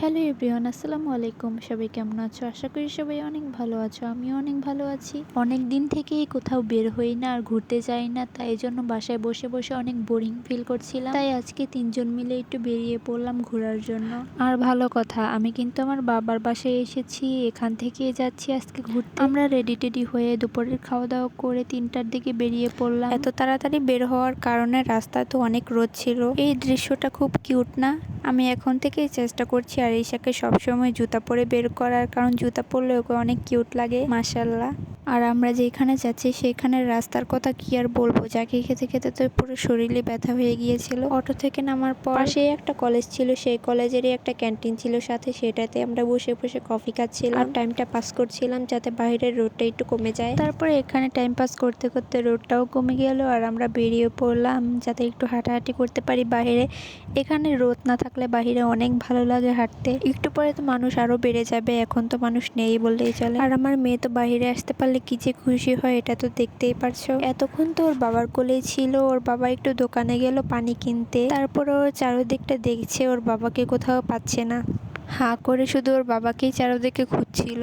Hello everyone, আসসালামু আলাইকুম। সবাই কেমন আছো? আশা করি সবাই অনেক ভালো আছো। আমিও অনেক ভালো আছি। অনেক দিন থেকেই কোথাও বের হই না আর ঘুরতে যাই না, তাই জন্য বাসায় বসে বসে অনেক বোরিং ফিল করছিলাম। তাই আজকে তিনজন মিলে একটু বেরিয়ে পড়লাম ঘোরার জন্য। আর ভালো কথা, আমি কিন্তু আমার বাবার বাসায় এসেছি, এখান থেকে যাচ্ছি আজকে ঘুরতে। আমরা রেডি টেডি হয়ে দুপুরের খাওয়া দাওয়া করে 3টার দিকে বেরিয়ে পড়লাম। এত তাড়াতাড়ি বের হওয়ার কারণে রাস্তা তো অনেক রোদ ছিল। এই দৃশ্যটা খুব কিউট না? আমি এখন থেকেই চেষ্টা করছি আরিশাকে সবসময় জুতা পরে বের করার, কারণ জুতা পরলে ওকে অনেক কিউট লাগে মাশাআল্লাহ। আর আমরা যেখানে যাচ্ছি সেখানের রাস্তার কথা কি আর বলবো, যাকে খেতে খেতে তো পুরো শরীরে ব্যথা হয়ে গিয়েছিল। অটো থেকে নামার পর পাশেই একটা কলেজ ছিল, সেই কলেজেরই একটা ক্যান্টিন ছিল সাথে, সেটাতে আমরা বসে বসে কফি খাচ্ছিলাম আর টাইমটা পাস করছিলাম যাতে বাইরের রোদটা একটু কমে যায়। তারপরে এখানে টাইম পাস করতে করতে রোদটাও কমে গেল আর আমরা বেরিয়ে পড়লাম যাতে একটু হাঁটাহাঁটি করতে পারি বাইরে। এখানে রোদ না থাকলে বাইরে অনেক ভালো লাগে হাঁটতে। একটু পরে তো মানুষ আরো বেড়ে যাবে, এখন তো মানুষ নেই বললেই চলে। আর আমার মেয়ে তো বাইরে আসতে পারলে কি যে খুশি হয় এটা তো দেখতেই পারছো। এতক্ষণ তো ওর বাবার কোলেই ছিল, ওর বাবা একটু দোকানে গেল পানি কিনতে, তারপর ওর চারদিকটা দেখছে, ওর বাবাকে কোথাও পাচ্ছে না, হাঁ করে শুধু ওর বাবাকেই চারদিকে খুঁজছিল।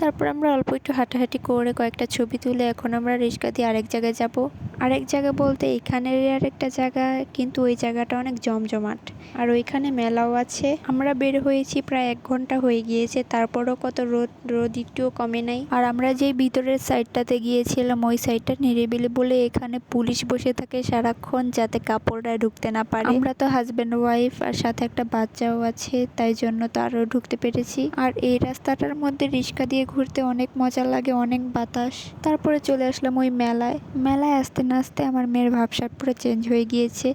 তারপর আমরা অল্প একটু হাঁটাহাঁটি করে কয়েকটা ছবি তুলে এখন আমরা রিক্সা দিয়ে আরেক জায়গায় যাব। আরেক জায়গা বলতে এখানের আরেকটা জায়গা, কিন্তু ওই জায়গাটা অনেক জমজমাট আর ওইখানে মেলাও আছে। আমরা বের হয়েছি প্রায় 1 ঘন্টা হয়ে গিয়েছে, তারপরও কত রোদ, রোদ একটুও কমে নাই। আর আমরা যে ভিতরের সাইডটাতে গিয়েছিলাম ওই সাইডটা নিরিবিলি বলে এখানে পুলিশ বসে থাকে সারাক্ষণ যাতে কাপড়রা ঢুকতে না পারে। আমরা তো হাজব্যান্ড ওয়াইফ আর সাথে একটা বাচ্চাও আছে, তাই জন্য তো আরও ঢুকতে পেরেছি। আর এই রাস্তাটার মধ্যে রিক্সা দিয়ে ঘুরতে অনেক মজা লাগে, অনেক বাতাস। তারপরে চলে আসলাম ওই মেলায়। মেলায় আসতে না আসতে আমার মেয়ের ভাবসাব পুরো চেঞ্জ হয়ে গিয়েছে,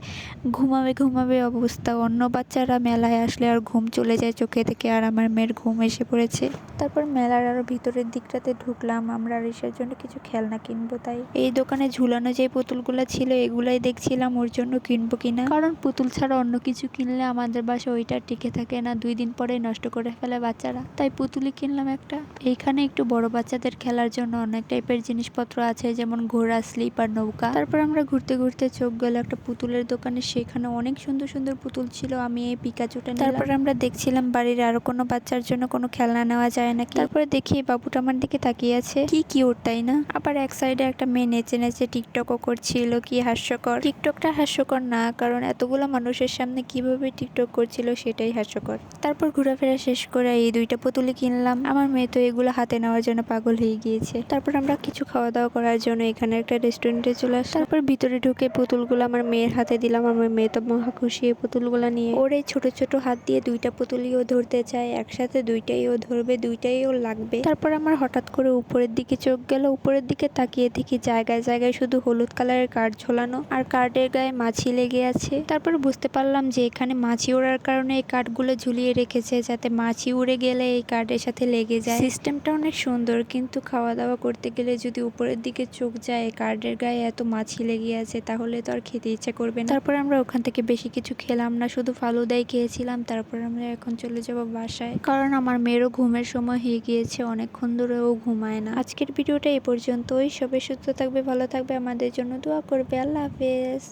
ঘুমাবে ঘুমাবে অবস্থা। অন্য বাচ্চারা মেলায় আসলে আর ঘুম চলে যায় চোখে থেকে, আর আমার মেয়ের ঘুম এসে পড়েছে। তারপর মেলার আরো ভিতরের দিকটাতে ঢুকলাম, আমরা রিসার জন্য কিছু খেলনা কিনবো, তাই এই দোকানে ঝুলানো যে পুতুলগুলো ছিল এগুলাই দেখছিলাম ওর জন্য কিনবো কিনা, কারণ পুতুল ছাড়া অন্য কিছু কিনলে আমাদের বাসায় ওইটা টিকে থাকে না, 2 দিন পরে নষ্ট করে ফেলে বাচ্চারা, তাই পুতুলই কিনলাম একটা। এইখানে একটু বড় বাচ্চাদের খেলার জন্য অনেক টাইপের জিনিসপত্র আছে, যেমন ঘোড়া, স্লিপার, নৌকা। তারপর আমরা ঘুরতে ঘুরতে চোখ গেল একটা পুতুলের দোকানে, সেখানে অনেক সুন্দর সুন্দর পুতুল ছিল। আমি এই পিকাচুটা নিলাম। তারপর আমরা দেখছিলাম বাড়ির আরো কোনো বাচ্চার জন্য কোনো খেলনা নেওয়া যায় নাকি। তারপরে দেখি বাবুটা আমার দিকে তাকিয়ে আছে, কি কিউট তাই না? আবার এক সাইডে একটা মেয়ে নেচে নেচে টিকটকও করছিল, কি হাস্যকর। টিকটকটা হাস্যকর না, কারণ এতগুলো মানুষের সামনে কিভাবে টিকটক করছিল সেটাই হাস্যকর। তারপর ঘোরাফেরা শেষ করে এই 2টা পুতুলি কিনলাম। আমার মেয়ে তো এগুলো হাতে নেওয়ার জন্য পাগল হয়ে গিয়েছে। তারপর আমরা কিছু খাওয়া দাওয়া করার জন্য এখানে একটা রেস্টুরেন্টে চলে আসলাম। তারপর ভিতরে ঢুকে পুতুলগুলো আমার মেয়ের হাতে দিলাম। আমার মেয়ে তো মহা খুশি এই পুতুলগুলো নিয়ে। ওর এই ছোট ছোট হাত দিয়ে 2টা পুতুলই ও ধরতে চায়, একসাথে 2টাই ও ধরবে, 2টাই ওর লাগবে। তারপর আমার হঠাৎ করে উপরের দিকে চোখ গেল, উপরের দিকে তাকিয়ে দেখি জায়গায় জায়গায় শুধু হলুদ কালারের কার্ড ঝোলানো আর কার্ডের গায়ে মাছি লেগে আছে। তারপর বুঝতে পারলাম যে এখানে মাছি ওড়ার কারণে এই কার্ডগুলো ঝুলিয়ে রেখেছে যাতে মাছি উড়ে গেলে এই কার্ডের সাথে লেগে যায়। সিস্টেমটা অনেক সুন্দর, কিন্তু খাওয়া দাওয়া করতে গেলে যদি উপরের দিকে চোখ যায় কার্ডের গায়ে এত মাছি লেগে আছে তাহলে তো আর খেতে ইচ্ছা করবে না। তারপর আমরা ওখান থেকে বেশি কিছু খেলাম না, শুধু ফালুদাই খেয়েছিলাম। তারপর আমরা এখন চলে যাব বাসায়, কারণ আমার মেয়েরও ঘুমের সময় হয়ে গিয়েছে, অনেকক্ষণ ধরে ও ঘুমায় না। আজকের ভিডিওটা এই পর্যন্তই। সবাই সুস্থ থাকবে, ভালো থাকবে, আমাদের জন্য দোয়া করবে। আল্লাহ হাফেজ।